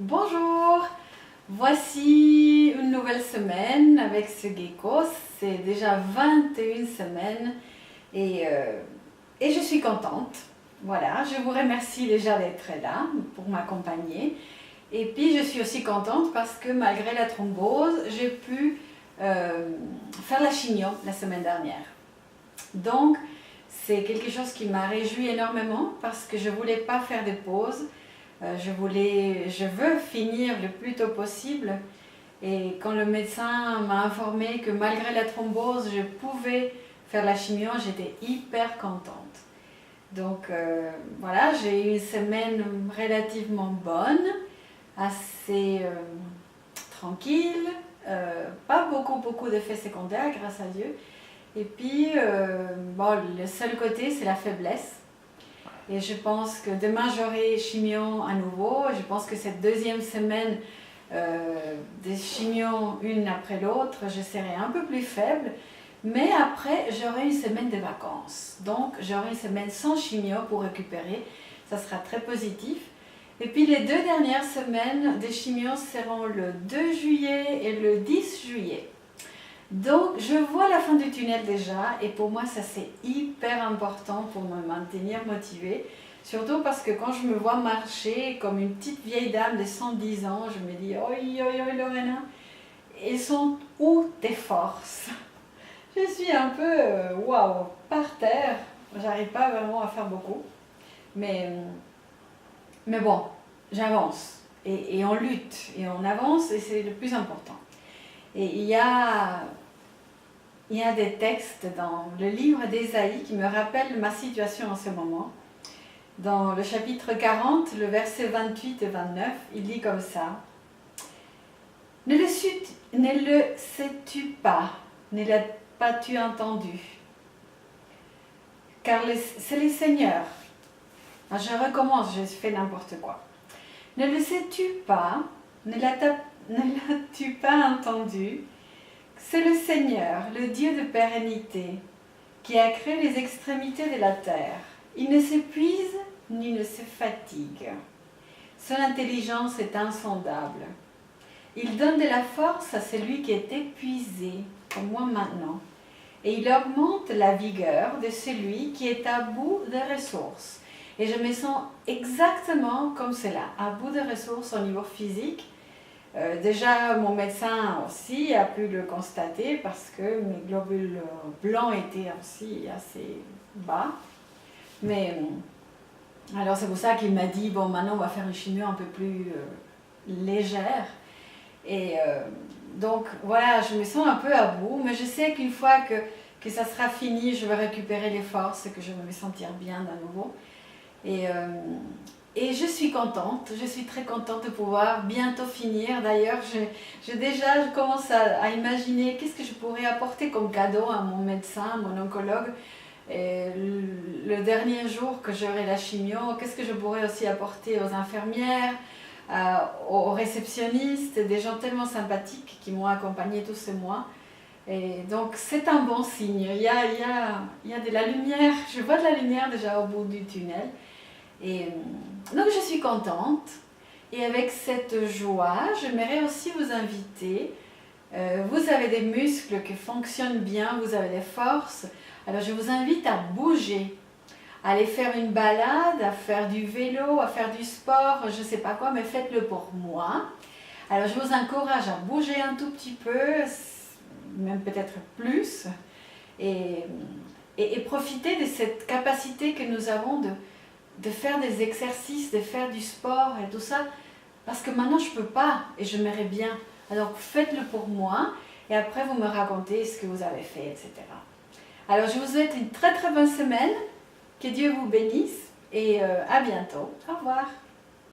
Bonjour, voici une nouvelle semaine avec ce gecko. C'est déjà 21 semaines et je suis contente. Voilà, je vous remercie déjà d'être là pour m'accompagner. Et puis je suis aussi contente parce que malgré la thrombose, j'ai pu faire la chimio la semaine dernière. Donc c'est quelque chose qui m'a réjoui énormément parce que je ne voulais pas faire de pause. Je veux finir le plus tôt possible, et quand le médecin m'a informé que malgré la thrombose je pouvais faire la chimio, j'étais hyper contente. Donc voilà, j'ai eu une semaine relativement bonne, assez tranquille, pas beaucoup d'effets secondaires grâce à Dieu. Et puis bon, le seul côté c'est la faiblesse. Et je pense que demain j'aurai chimio à nouveau. Je pense que cette deuxième semaine des chimios une après l'autre, je serai un peu plus faible. Mais après j'aurai une semaine de vacances. Donc j'aurai une semaine sans chimio pour récupérer. Ça sera très positif. Et puis les deux dernières semaines des chimios seront le 2 juillet et le 10 juillet. Donc je vois la fin du tunnel déjà, et pour moi ça c'est hyper important pour me maintenir motivée, surtout parce que quand je me vois marcher comme une petite vieille dame de 110 ans, je me dis oi Lorena, elles sont où tes forces? Je suis un peu waouh, par terre, j'arrive pas vraiment à faire beaucoup, mais bon, j'avance et on lutte et on avance, et c'est le plus important. Et il y a des textes dans le livre d'Ésaïe qui me rappellent ma situation en ce moment. Dans le chapitre 40, le verset 28 et 29, il dit comme ça: Ne le sais-tu pas, ne l'as pas-tu entendu? Car c'est le Seigneur. Je recommence, je fais n'importe quoi. Ne le sais-tu pas, ne l'as-tu pas entendu? C'est le Seigneur, le Dieu de pérennité, qui a créé les extrémités de la terre. Il ne s'épuise ni ne se fatigue. Son intelligence est insondable. Il donne de la force à celui qui est épuisé, comme moi maintenant, et il augmente la vigueur de celui qui est à bout de ressources. Et je me sens exactement comme cela, à bout de ressources au niveau physique. Déjà, mon médecin aussi a pu le constater parce que mes globules blancs étaient aussi assez bas. Mais alors c'est pour ça qu'il m'a dit, bon, maintenant on va faire une chimio un peu plus légère. Et donc voilà, je me sens un peu à bout, mais je sais qu'une fois que ça sera fini, je vais récupérer les forces et que je vais me sentir bien à nouveau. Et je suis contente, je suis très contente de pouvoir bientôt finir. D'ailleurs, je commence à imaginer qu'est-ce que je pourrais apporter comme cadeau à mon médecin, mon oncologue. Et le dernier jour que j'aurai la chimio, qu'est-ce que je pourrais aussi apporter aux infirmières, aux réceptionnistes, des gens tellement sympathiques qui m'ont accompagnée tous ces mois. Et donc c'est un bon signe, il y a de la lumière, je vois de la lumière déjà au bout du tunnel. Et donc je suis contente, et avec cette joie, j'aimerais aussi vous inviter. Vous avez des muscles qui fonctionnent bien, vous avez des forces, alors je vous invite à bouger, à aller faire une balade, à faire du vélo, à faire du sport, je ne sais pas quoi, mais faites-le pour moi. Alors je vous encourage à bouger un tout petit peu, même peut-être plus, et profiter de cette capacité que nous avons de faire des exercices, de faire du sport et tout ça, parce que maintenant je ne peux pas et je m'aimerais bien. Alors faites-le pour moi, et après vous me racontez ce que vous avez fait, etc. Alors je vous souhaite une très très bonne semaine, que Dieu vous bénisse, et à bientôt. Au revoir.